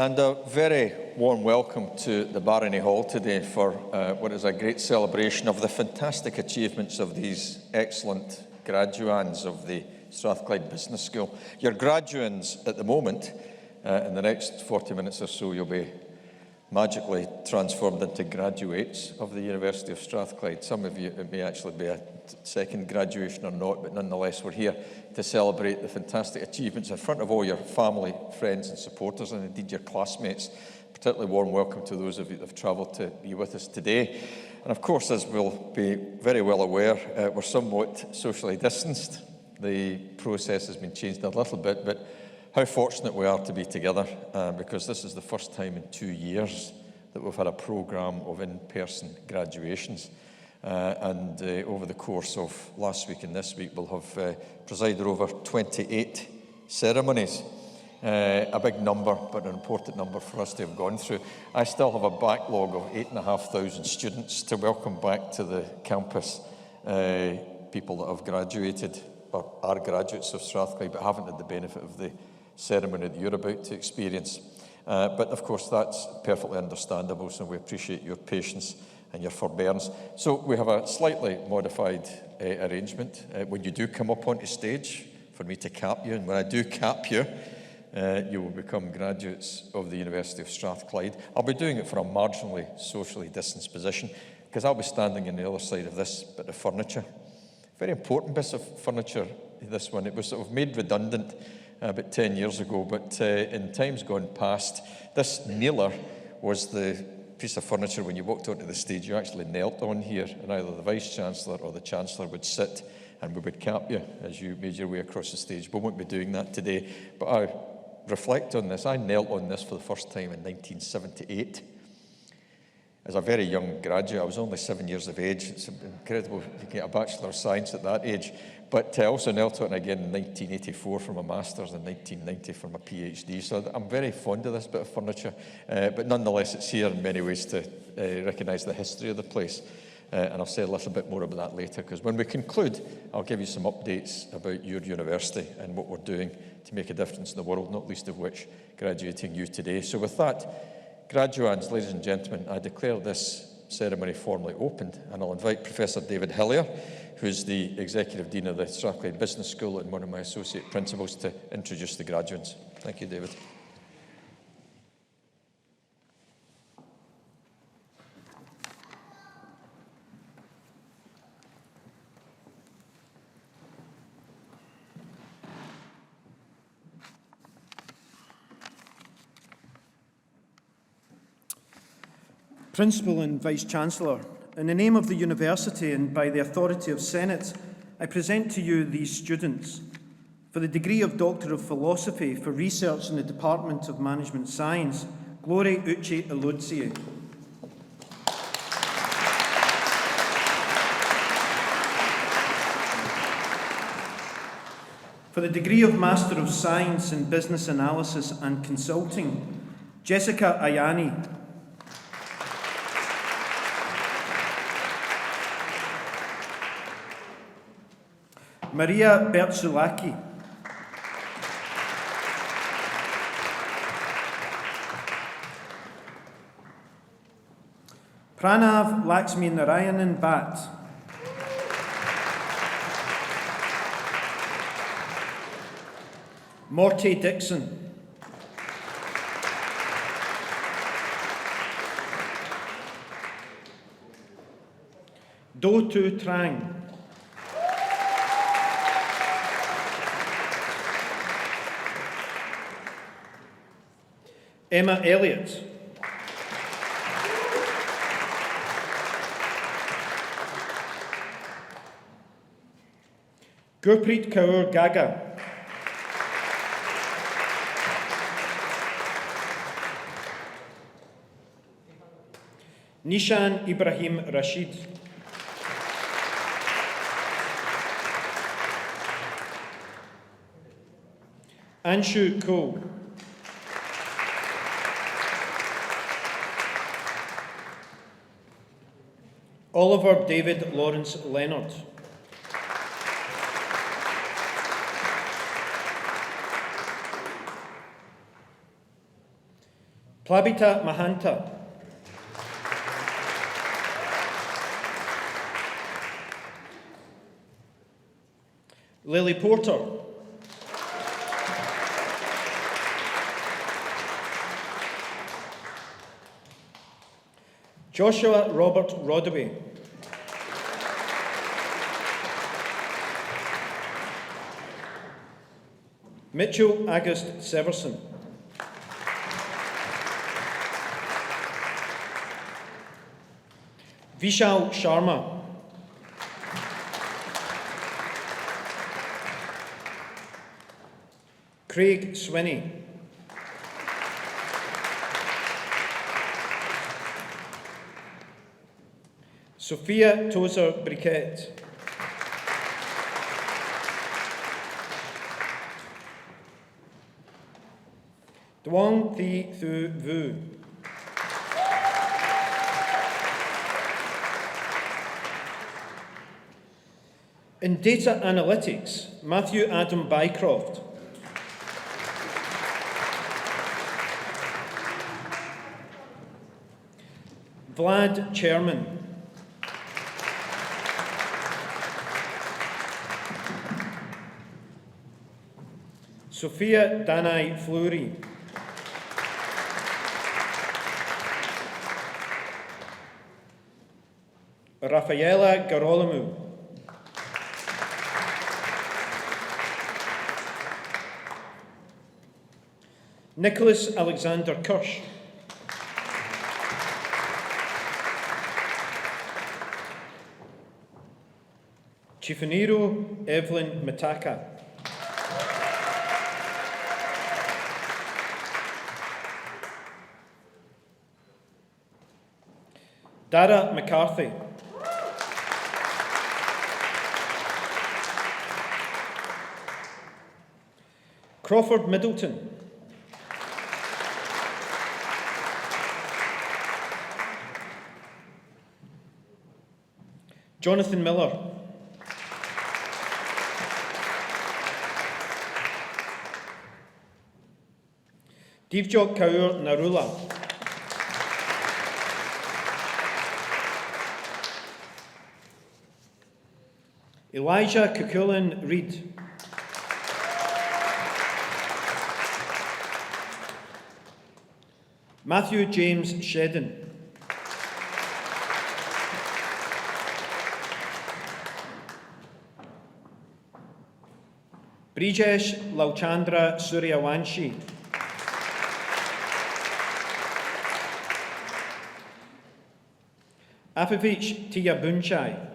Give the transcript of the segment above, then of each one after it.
And a very warm welcome to the Barony Hall today for what is a great celebration of the fantastic achievements of these excellent graduands of the Strathclyde Business School. Your graduands at the moment, in the next 40 minutes or so, you'll be magically transformed into graduates of the University of Strathclyde. Some of you, it may actually be a second graduation or not, but nonetheless we're here to celebrate the fantastic achievements in front of all your family, friends and supporters, and indeed your classmates. Particularly warm welcome to those of you that have travelled to be with us today. And of course, as we'll be very well aware, we're somewhat socially distanced. The process has been changed a little bit, but how fortunate we are to be together, because this is the first time in 2 years that we've had a programme of in-person graduations. And over the course of last week and this week, we'll have presided over 28 ceremonies. A big number, but an important number for us to have gone through. I still have a backlog of 8,500 students to welcome back to the campus, people that have graduated or are graduates of Strathclyde but haven't had the benefit of the ceremony that you're about to experience. But of course that's perfectly understandable, so we appreciate your patience and your forbearance. So we have a slightly modified arrangement. When you do come up onto stage for me to cap you, and when I do cap you, you will become graduates of the University of Strathclyde. I'll be doing it from a marginally socially distanced position because I'll be standing on the other side of this bit of furniture. Very important bit of furniture, this one. It was sort of made redundant about 10 years ago, but in times gone past, this kneeler was the piece of furniture when you walked onto the stage, you actually knelt on here, and either the Vice-Chancellor or the Chancellor would sit and we would cap you as you made your way across the stage. We won't be doing that today, but I reflect on this. I knelt on this for the first time in 1978. As a very young graduate, I was only 7 years of age. It's incredible you can get a Bachelor of Science at that age. But I also knelt on it again in 1984 for my Masters and 1990 for my PhD. So I'm very fond of this bit of furniture. But nonetheless, it's here in many ways to recognise the history of the place. And I'll say a little bit more about that later, because when we conclude, I'll give you some updates about your university and what we're doing to make a difference in the world, not least of which graduating you today. So with that, graduands, ladies and gentlemen, I declare this ceremony formally opened, and I'll invite Professor David Hillier, who's the Executive Dean of the Strathclyde Business School and one of my Associate Principals, to introduce the graduates. Thank you, David. Principal and Vice-Chancellor, in the name of the University and by the authority of Senate, I present to you these students. For the degree of Doctor of Philosophy for research in the Department of Management Science, Glory Uche Eludsie. For the degree of Master of Science in Business Analysis and Consulting, Jessica Ayani. Maria Bertsulaki. Pranav Lakshmi Narayanan Bhatt. Morty Dixon. Do Tu Trang. Emma Elliott. Gurpreet Kaur Gaga. Nishan Ibrahim Rashid. Anshu Ko. Oliver David Lawrence Leonard. Plabita Mahanta. Lily Porter. Joshua Robert Rodaway. Mitchell August Severson. Vishal Sharma. Craig Swinney. Sophia Tozer Briquette. Duong Thi Thu Vu. In data analytics, Matthew Adam Bycroft. Vlad Chairman. Sophia Danai Fleury. Rafaela Garolomu. Nicholas Alexander Kirsch. Chifaniro Evelyn Mataka. Dara McCarthy. Crawford Middleton. Jonathan Miller. Divjot Kaur Narula. Elijah Kukulin Reid. Matthew James Shedden. Brijesh Lauchandra Suryawanshi. Afavich Tia Bunchai.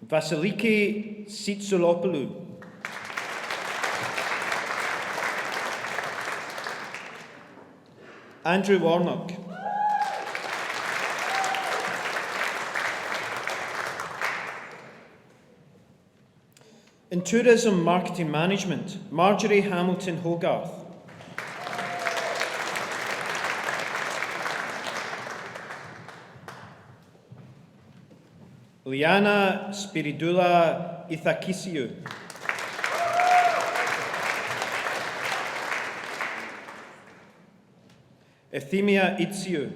Vasiliki Sitsulopoulou. Andrew Warnock. In Tourism Marketing Management, Marjorie Hamilton Hogarth. Liana Spiridula Ithakisiou. Euthymia Itsiou.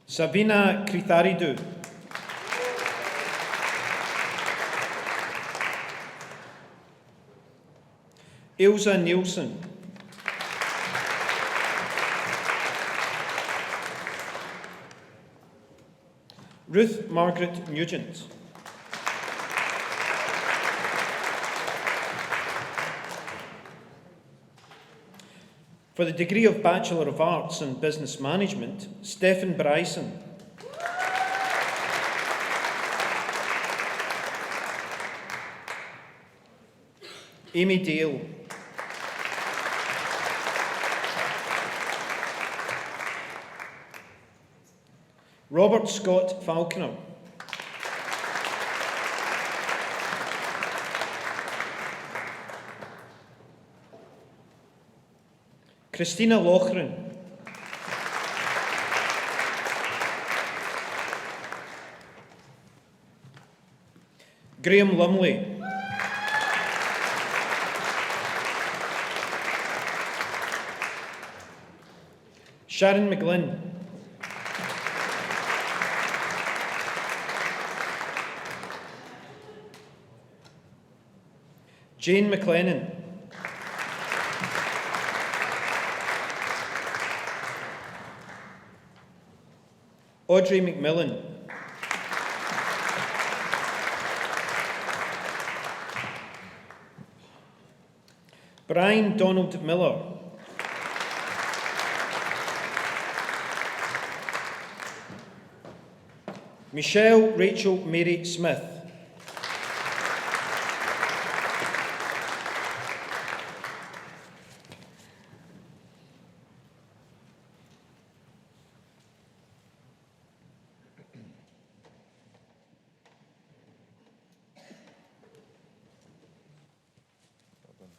Savina Kritharidou. Ilza Nielsen. Ruth Margaret Nugent. For the degree of Bachelor of Arts in Business Management, Stephen Bryson. Amy Dale. Robert Scott Falconer. Christina Lochran. Graham Lumley. Sharon McGlynn. Jane McLennan. Audrey McMillan. Brian Donald Miller. Michelle Rachel Mary Smith.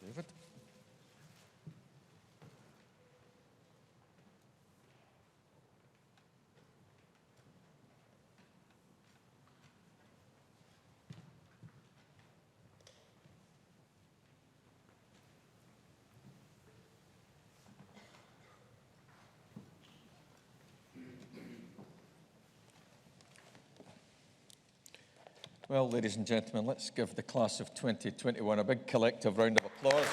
David. Well, ladies and gentlemen, let's give the class of 2021 a big collective round of applause.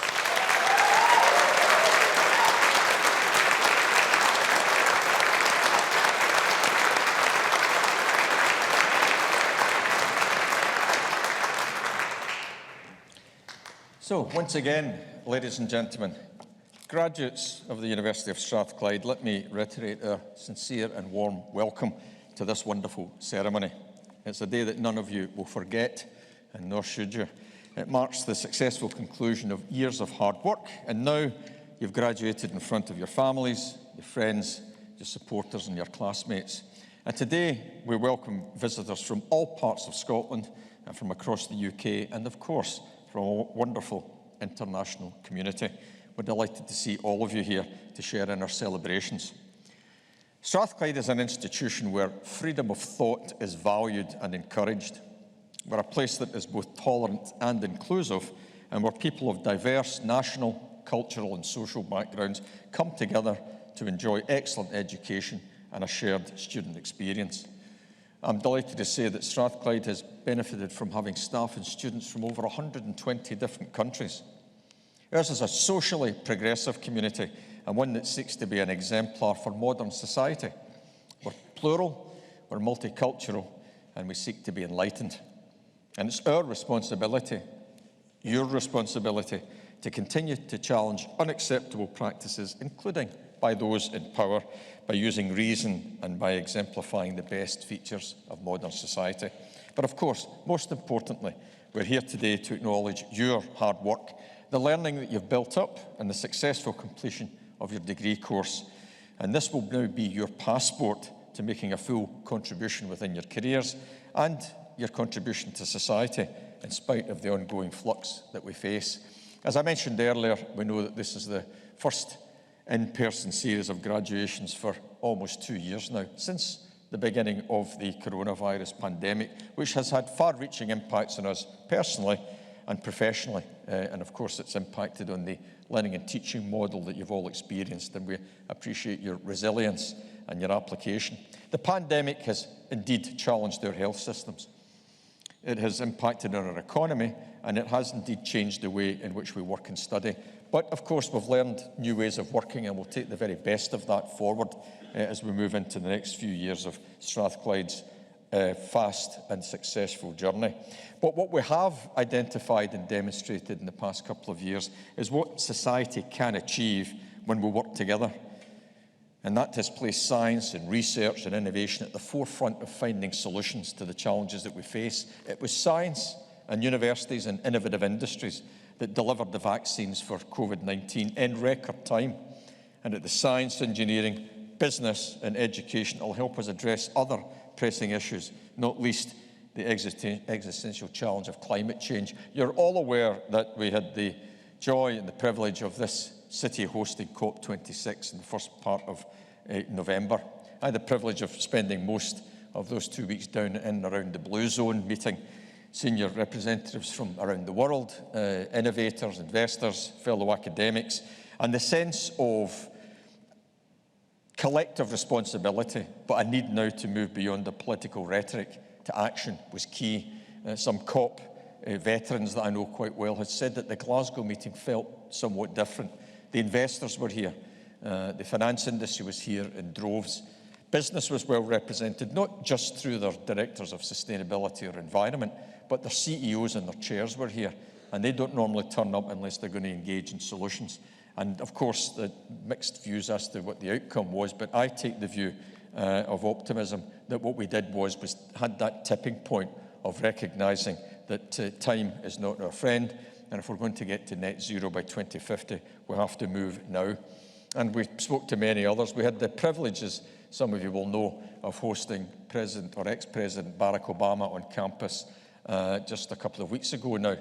So, once again, ladies and gentlemen, graduates of the University of Strathclyde, let me reiterate our sincere and warm welcome to this wonderful ceremony. It's a day that none of you will forget, and nor should you. It marks the successful conclusion of years of hard work, and now you've graduated in front of your families, your friends, your supporters and your classmates. And today we welcome visitors from all parts of Scotland and from across the UK, and of course from a wonderful international community. We're delighted to see all of you here to share in our celebrations. Strathclyde is an institution where freedom of thought is valued and encouraged. We're a place that is both tolerant and inclusive, and where people of diverse national, cultural and social backgrounds come together to enjoy excellent education and a shared student experience. I'm delighted to say that Strathclyde has benefited from having staff and students from over 120 different countries. Ours is a socially progressive community and one that seeks to be an exemplar for modern society. We're plural, we're multicultural, and we seek to be enlightened. And it's our responsibility, your responsibility, to continue to challenge unacceptable practices, including by those in power, by using reason and by exemplifying the best features of modern society. But of course, most importantly, we're here today to acknowledge your hard work, the learning that you've built up, and the successful completion of your degree course. And this will now be your passport to making a full contribution within your careers and your contribution to society, in spite of the ongoing flux that we face. As I mentioned earlier, we know that this is the first in-person series of graduations for almost 2 years now, since the beginning of the coronavirus pandemic, which has had far-reaching impacts on us personally and professionally. And of course, it's impacted on the learning and teaching model that you've all experienced, and we appreciate your resilience and your application. The pandemic has indeed challenged our health systems. It has impacted on our economy, and it has indeed changed the way in which we work and study. But of course, we've learned new ways of working, and we'll take the very best of that forward as we move into the next few years of Strathclyde's fast and successful journey. But what we have identified and demonstrated in the past couple of years is what society can achieve when we work together. And that has placed science and research and innovation at the forefront of finding solutions to the challenges that we face. It was science and universities and innovative industries that delivered the vaccines for COVID-19 in record time. And at the science, engineering, business and education will help us address other pressing issues, not least the existential challenge of climate change. You're all aware that we had the joy and the privilege of this city hosting COP26 in the first part of November. I had the privilege of spending most of those 2 weeks down in and around the Blue Zone, meeting senior representatives from around the world, innovators, investors, fellow academics, and the sense of collective responsibility, but a need now to move beyond the political rhetoric to action was key. Some COP veterans that I know quite well had said that the Glasgow meeting felt somewhat different. The investors were here, the finance industry was here in droves. Business was well represented, not just through their directors of sustainability or environment, but their CEOs and their chairs were here, and they don't normally turn up unless they're going to engage in solutions. And of course, the mixed views as to what the outcome was, but I take the view of optimism that what we did was had that tipping point of recognising that time is not our friend, and if we're going to get to net zero by 2050, we have to move now. And we spoke to many others. We had the privilege, as some of you will know, of hosting President or ex-President Barack Obama on campus just a couple of weeks ago now.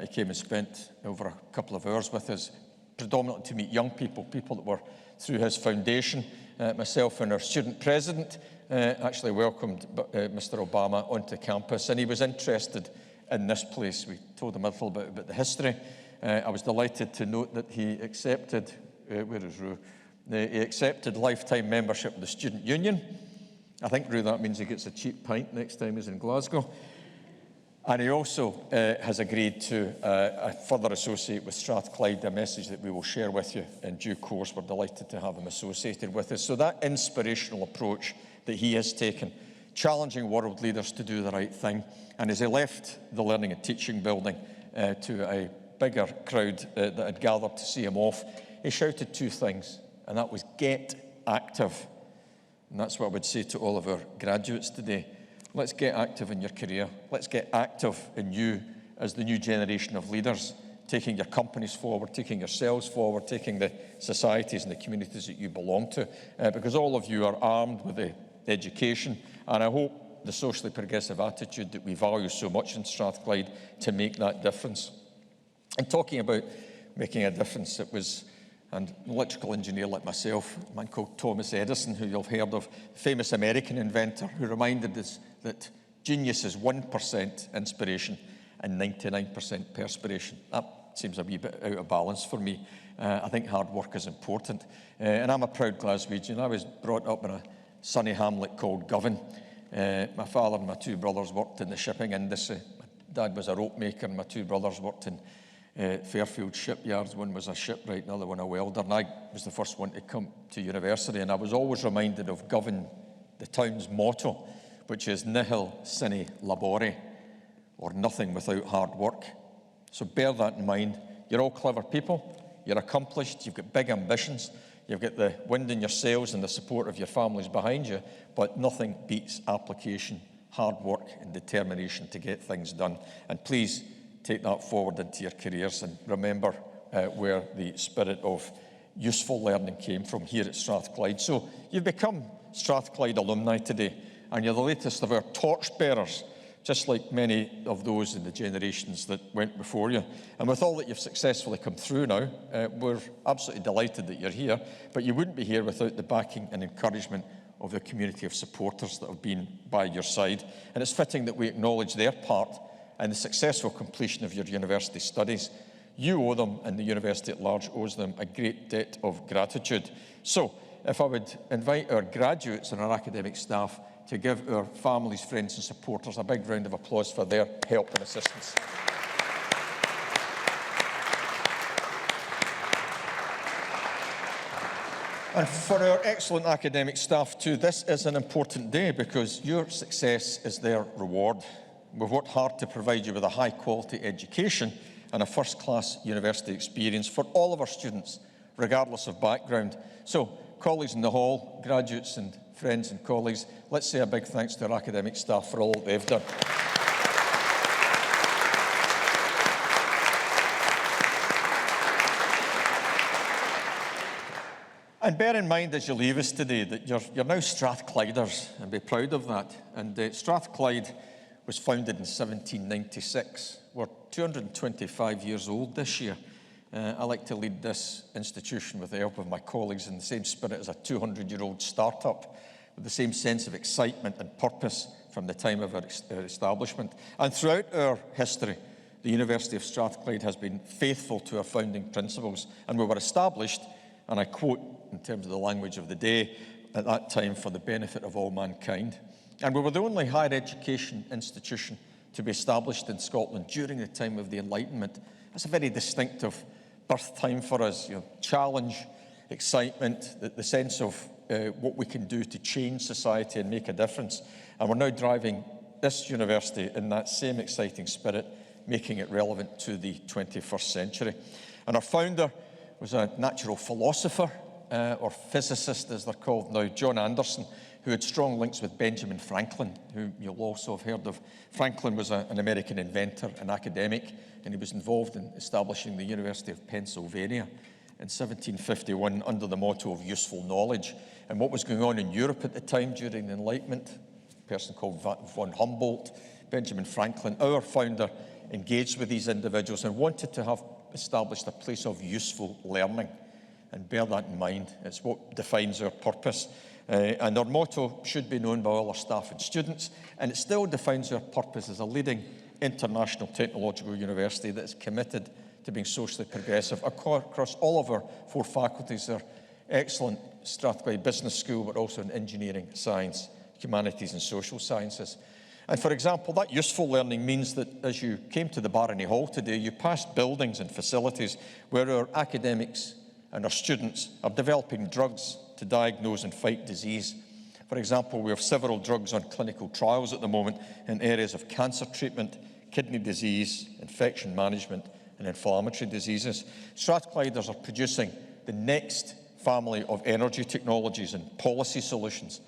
He came and spent over a couple of hours with us, predominantly to meet young people, people that were through his foundation. Myself and our student president actually welcomed Mr. Obama onto campus, and he was interested in this place. We told him a little bit about the history. I was delighted to note that he accepted, where is Rue? He accepted lifetime membership of the Student Union. I think, Rue, that means he gets a cheap pint next time he's in Glasgow. And he also has agreed to further associate with Strathclyde, a message that we will share with you in due course. We're delighted to have him associated with us. So that inspirational approach that he has taken, challenging world leaders to do the right thing, and as he left the Learning and Teaching building to a bigger crowd that had gathered to see him off, he shouted two things, and that was, get active. And that's what I would say to all of our graduates today. Let's get active in your career. Let's get active in you as the new generation of leaders, taking your companies forward, taking yourselves forward, taking the societies and the communities that you belong to, because all of you are armed with the education, and I hope the socially progressive attitude that we value so much in Strathclyde to make that difference. And talking about making a difference, it was an electrical engineer like myself, a man called Thomas Edison, who you'll have heard of, famous American inventor, who reminded us that genius is 1% inspiration and 99% perspiration. That seems a wee bit out of balance for me. I think hard work is important. And I'm a proud Glaswegian. I was brought up in a sunny hamlet called Govan. My father and my two brothers worked in the shipping industry. My dad was a rope maker, and my two brothers worked in Fairfield shipyards. One was a shipwright, another one a welder, and I was the first one to come to university, and I was always reminded of Govan, the town's motto, which is nihil sine labore, or nothing without hard work. So bear that in mind. You're all clever people, you're accomplished, you've got big ambitions, you've got the wind in your sails and the support of your families behind you, but nothing beats application, hard work and determination to get things done. And please take that forward into your careers, and remember where the spirit of useful learning came from here at Strathclyde. So you've become Strathclyde alumni today, and you're the latest of our torchbearers, just like many of those in the generations that went before you. And with all that you've successfully come through now, we're absolutely delighted that you're here, but you wouldn't be here without the backing and encouragement of the community of supporters that have been by your side. And it's fitting that we acknowledge their part in the successful completion of your university studies. You owe them, and the university at large owes them, a great debt of gratitude. So, if I would invite our graduates and our academic staff to give our families, friends and supporters a big round of applause for their help and assistance. And for our excellent academic staff too, this is an important day because your success is their reward. We've worked hard to provide you with a high-quality education and a first-class university experience for all of our students, regardless of background. So, colleagues in the hall, graduates and friends and colleagues, let's say a big thanks to our academic staff for all that they've done. And bear in mind as you leave us today that you're now Strathclyders, and be proud of that. And Strathclyde was founded in 1796. We're 225 years old this year. I like to lead this institution with the help of my colleagues in the same spirit as a 200-year-old startup, with the same sense of excitement and purpose from the time of our establishment. And throughout our history, the University of Strathclyde has been faithful to our founding principles, and we were established, and I quote in terms of the language of the day, at that time for the benefit of all mankind. And we were the only higher education institution to be established in Scotland during the time of the Enlightenment. That's a very distinctive birth time for us. Challenge, excitement, the sense of what we can do to change society and make a difference. And we're now driving this university in that same exciting spirit, making it relevant to the 21st century. And our founder was a natural philosopher, or physicist as they're called now, John Anderson, who had strong links with Benjamin Franklin, who you'll also have heard of. Franklin was an American inventor, an academic, and he was involved in establishing the University of Pennsylvania in 1751 under the motto of useful knowledge. And what was going on in Europe at the time during the Enlightenment, a person called von Humboldt, Benjamin Franklin, our founder, engaged with these individuals and wanted to have established a place of useful learning. And bear that in mind, it's what defines our purpose. And our motto should be known by all our staff and students, and it still defines our purpose as a leading international technological university that is committed to being socially progressive across all of our 4 faculties. They're excellent Strathclyde Business School, but also in engineering, science, humanities and social sciences. And for example, that useful learning means that as you came to the Barony Hall today, you passed buildings and facilities where our academics and our students are developing drugs to diagnose and fight disease. For example, we have several drugs on clinical trials at the moment in areas of cancer treatment, kidney disease, infection management, and inflammatory diseases. Strathclyders are producing the next family of energy technologies and policy solutions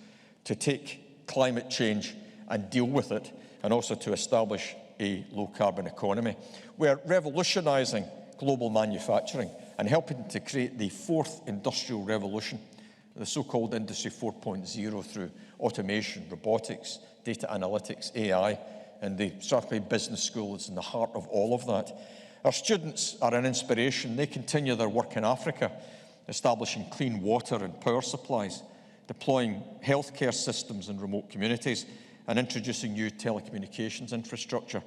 to take climate change and deal with it, and also to establish a low-carbon economy. We're revolutionising global manufacturing and helping to create the 4th industrial revolution, the so-called Industry 4.0, through automation, robotics, data analytics, AI, and the Strathclyde Business School is in the heart of all of that. Our students are an inspiration. They continue their work in Africa, establishing clean water and power supplies, deploying healthcare systems in remote communities, and introducing new telecommunications infrastructure.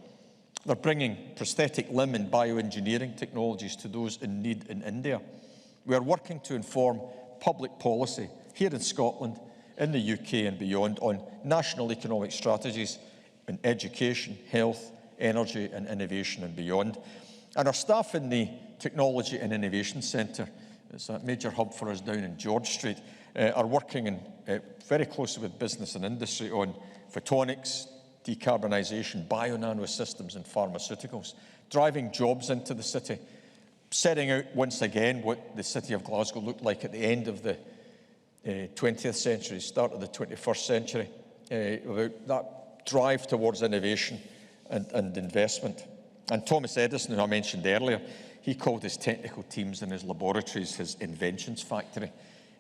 They're bringing prosthetic limb and bioengineering technologies to those in need in India. We are working to inform public policy here in Scotland, in the UK and beyond on national economic strategies in education, health, energy and innovation and beyond. And our staff in the Technology and Innovation Centre, it's a major hub for us down in George Street, are working very closely with business and industry on photonics, decarbonisation, bio-nano systems and pharmaceuticals, driving jobs into the city, setting out once again what the city of Glasgow looked like at the end of the 20th century, start of the 21st century, about that drive towards innovation and investment. And Thomas Edison, who I mentioned earlier, he called his technical teams in his laboratories his inventions factory.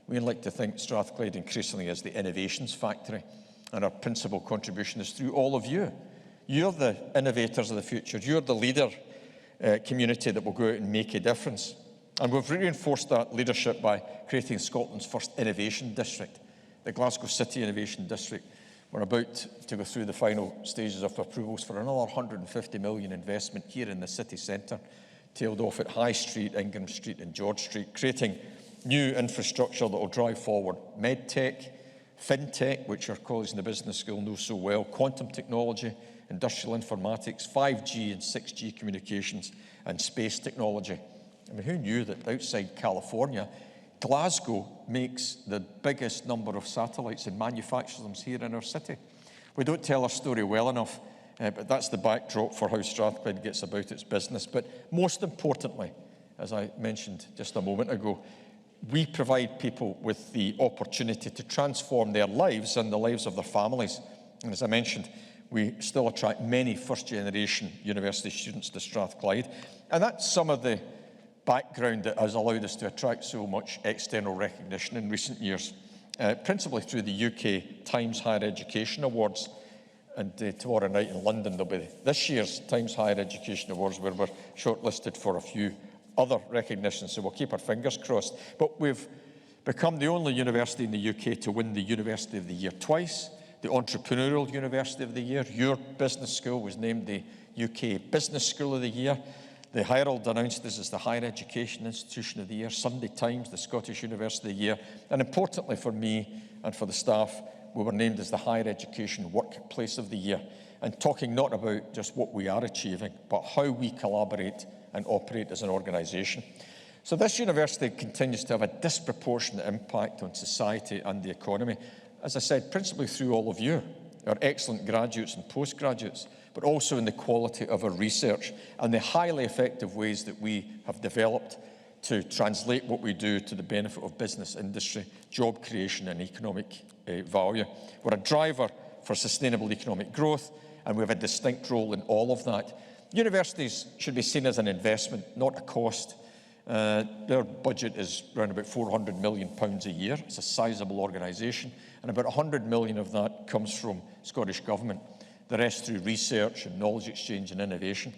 We like to think Strathclyde increasingly as the innovations factory, and our principal contribution is through all of you. You're the innovators of the future. You're the leader community that will go out and make a difference. And we've reinforced that leadership by creating Scotland's first innovation district, the Glasgow City Innovation District. We're about to go through the final stages of approvals for another 150 million investment here in the city centre, tailed off at High Street, Ingram Street and George Street, creating new infrastructure that will drive forward medtech, fintech, which our colleagues in the business school know so well, quantum technology, industrial informatics, 5G and 6G communications, and space technology. I mean, who knew that outside California, Glasgow makes the biggest number of satellites and manufactures them here in our city? We don't tell our story well enough, but that's the backdrop for how Strathclyde gets about its business. But most importantly, as I mentioned just a moment ago, we provide people with the opportunity to transform their lives and the lives of their families. And as I mentioned, we still attract many first-generation university students to Strathclyde. And that's some of the background that has allowed us to attract so much external recognition in recent years, principally through the UK Times Higher Education Awards. And tomorrow night in London, there'll be this year's Times Higher Education Awards, where we're shortlisted for a few other recognitions, so we'll keep our fingers crossed. But we've become the only university in the UK to win the University of the Year twice, the Entrepreneurial University of the Year. Your business school was named the UK Business School of the Year. The Herald announced us as the Higher Education Institution of the Year. Sunday Times, the Scottish University of the Year. And importantly for me and for the staff, we were named as the Higher Education Workplace of the Year. And talking not about just what we are achieving, but how we collaborate and operate as an organisation. So this university continues to have a disproportionate impact on society and the economy. As I said, principally through all of you, our excellent graduates and postgraduates, but also in the quality of our research and the highly effective ways that we have developed to translate what we do to the benefit of business, industry, job creation and economic value. We're a driver for sustainable economic growth, and we have a distinct role in all of that. Universities should be seen as an investment, not a cost. Their budget is around about £400 million a year. It's a sizable organisation, and about 100 million of that comes from Scottish Government, the rest through research and knowledge exchange and innovation.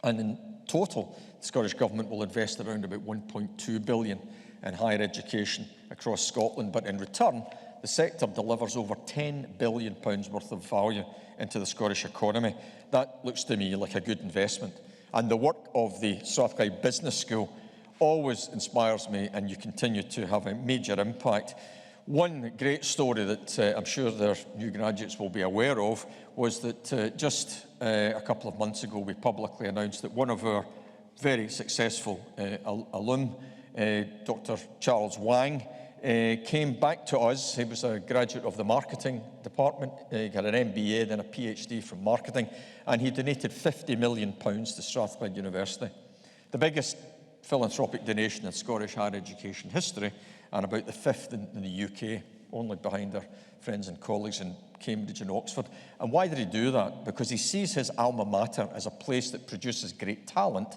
And in total, the Scottish Government will invest around about 1.2 billion in higher education across Scotland, but in return, the sector delivers over £10 billion worth of value into the Scottish economy. That looks to me like a good investment. And the work of the Strathclyde Business School always inspires me, and you continue to have a major impact. One great story that I'm sure their new graduates will be aware of was that just a couple of months ago we publicly announced that one of our very successful alum, Dr. Charles Wang, came back to us. He was a graduate of the marketing department. He got an MBA, then a PhD from marketing, and he donated £50 million to Strathclyde University, the biggest philanthropic donation in Scottish higher education history, and about the fifth in the UK, only behind our friends and colleagues in Cambridge and Oxford. And why did he do that? Because he sees his alma mater as a place that produces great talent,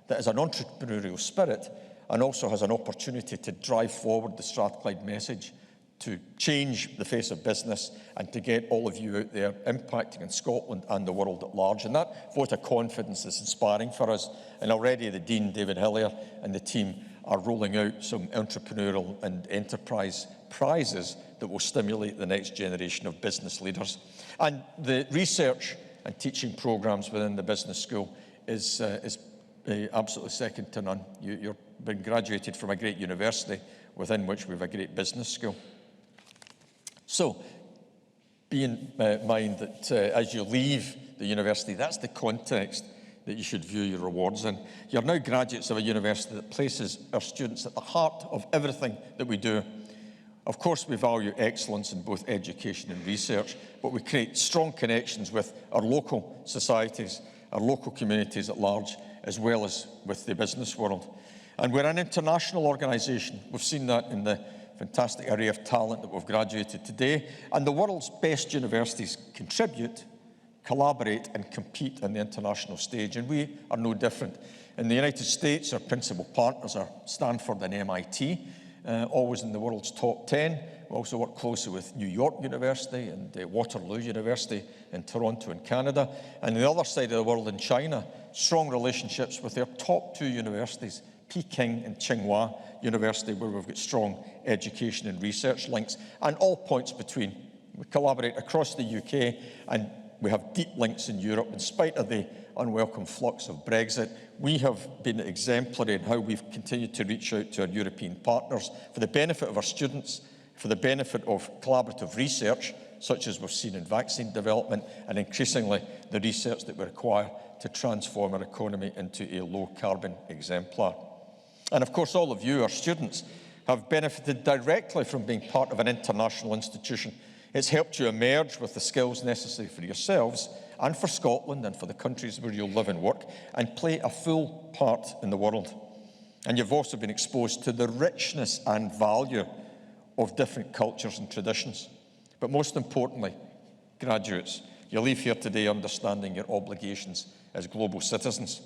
that has an entrepreneurial spirit, and also has an opportunity to drive forward the Strathclyde message, to change the face of business and to get all of you out there impacting in Scotland and the world at large. And that vote of confidence is inspiring for us. And already the Dean, David Hillier, and the team are rolling out some entrepreneurial and enterprise prizes that will stimulate the next generation of business leaders. And the research and teaching programmes within the business school is absolutely second to none. You're been graduated from a great university within which we have a great business school. So, be in mind that as you leave the university, that's the context that you should view your rewards in. You're now graduates of a university that places our students at the heart of everything that we do. Of course, we value excellence in both education and research, but we create strong connections with our local societies, our local communities at large, as well as with the business world. And we're an international organisation. We've seen that in the fantastic array of talent that we've graduated today. And the world's best universities contribute, collaborate and compete on the international stage. And we are no different. In the United States, our principal partners are Stanford and MIT, always in the world's top 10. We also work closely with New York University and Waterloo University in Toronto in Canada. And on the other side of the world in China, strong relationships with their top two universities, Peking and Tsinghua University, where we've got strong education and research links, and all points between. We collaborate across the UK, and we have deep links in Europe. In spite of the unwelcome flux of Brexit, we have been exemplary in how we've continued to reach out to our European partners for the benefit of our students, for the benefit of collaborative research, such as we've seen in vaccine development, and increasingly the research that we require to transform our economy into a low-carbon exemplar. And of course, all of you, our students, have benefited directly from being part of an international institution. It's helped you emerge with the skills necessary for yourselves and for Scotland and for the countries where you'll live and work, and play a full part in the world. And you've also been exposed to the richness and value of different cultures and traditions. But most importantly, graduates, you leave here today understanding your obligations as global citizens.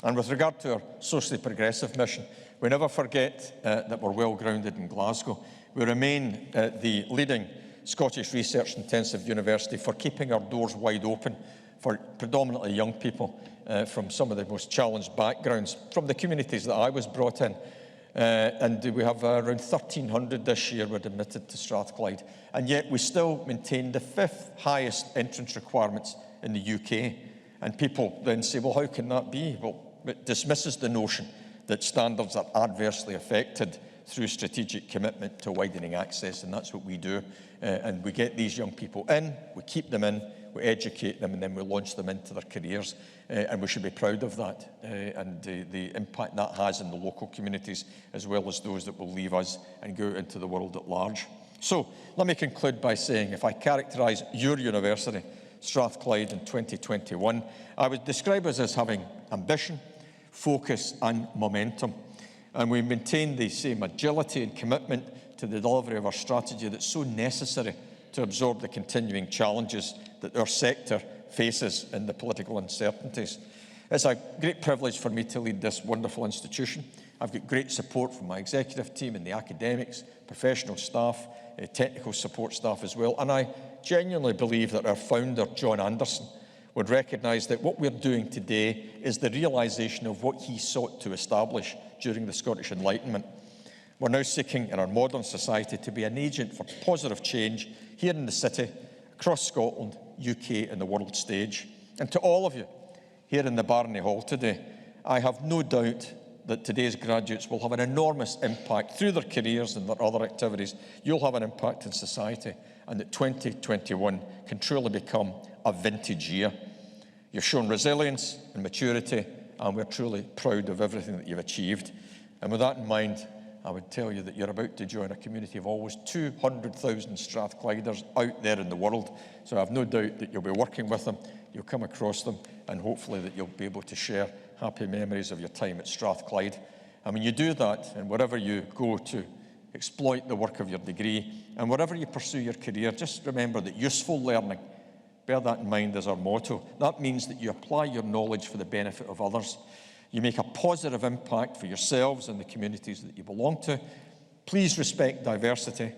And with regard to our socially progressive mission, we never forget that we're well grounded in Glasgow. We remain the leading Scottish research-intensive university for keeping our doors wide open for predominantly young people from some of the most challenged backgrounds, from the communities that I was brought in. and we have around 1,300 this year were admitted to Strathclyde, and yet we still maintain the 5th highest entrance requirements in the UK. And people then say, well, how can that be? Well, it dismisses the notion that standards are adversely affected through strategic commitment to widening access, and that's what we do. And we get these young people in, we keep them in, we educate them, and then we launch them into their careers. And we should be proud of that and the impact that has in the local communities, as well as those that will leave us and go into the world at large. So let me conclude by saying, if I characterise your university, Strathclyde, in 2021, I would describe us as having ambition, focus and momentum. And we maintain the same agility and commitment to the delivery of our strategy that's so necessary to absorb the continuing challenges that our sector faces in the political uncertainties. It's a great privilege for me to lead this wonderful institution. I've got great support from my executive team and the academics, professional staff, technical support staff as well. And I genuinely believe that our founder, John Anderson, would recognise that what we're doing today is the realisation of what he sought to establish during the Scottish Enlightenment. We're now seeking in our modern society to be an agent for positive change here in the city, across Scotland, UK and the world stage. And to all of you here in the Barony Hall today, I have no doubt that today's graduates will have an enormous impact through their careers and their other activities. You'll have an impact in society, and that 2021 can truly become a vintage year. You've shown resilience and maturity, and we're truly proud of everything that you've achieved. And with that in mind, I would tell you that you're about to join a community of almost 200,000 Strathclyders out there in the world. So I have no doubt that you'll be working with them, you'll come across them, and hopefully that you'll be able to share happy memories of your time at Strathclyde. And when you do that, and wherever you go to exploit the work of your degree, and wherever you pursue your career, just remember that useful learning, bear that in mind as our motto. That means that you apply your knowledge for the benefit of others. You make a positive impact for yourselves and the communities that you belong to. Please respect diversity,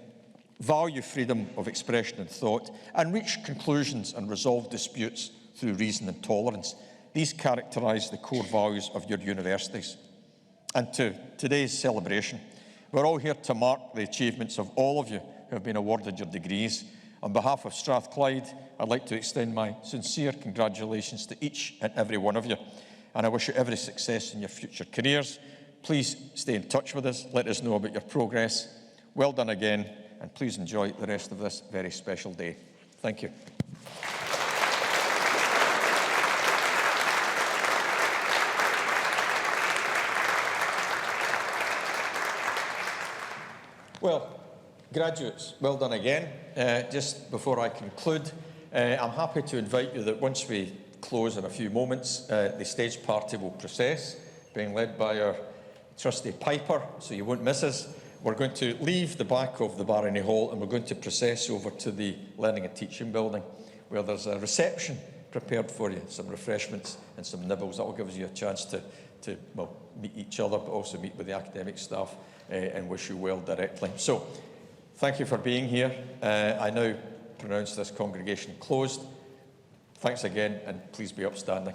value freedom of expression and thought, and reach conclusions and resolve disputes through reason and tolerance. These characterise the core values of your universities. And to today's celebration, we're all here to mark the achievements of all of you who have been awarded your degrees. On behalf of Strathclyde, I'd like to extend my sincere congratulations to each and every one of you. And I wish you every success in your future careers. Please stay in touch with us. Let us know about your progress. Well done again, and please enjoy the rest of this very special day. Thank you. Well, graduates, well done again. Just before I conclude, I'm happy to invite you that once we close in a few moments, the stage party will process, being led by our trusty Piper, so you won't miss us. We're going to leave the back of the Barony Hall and we're going to process over to the Learning and Teaching building, where there's a reception prepared for you, some refreshments and some nibbles. That will give you a chance to well, meet each other, but also meet with the academic staff and wish you well directly. So, thank you for being here. I now pronounce this congregation closed. Thanks again, and please be upstanding.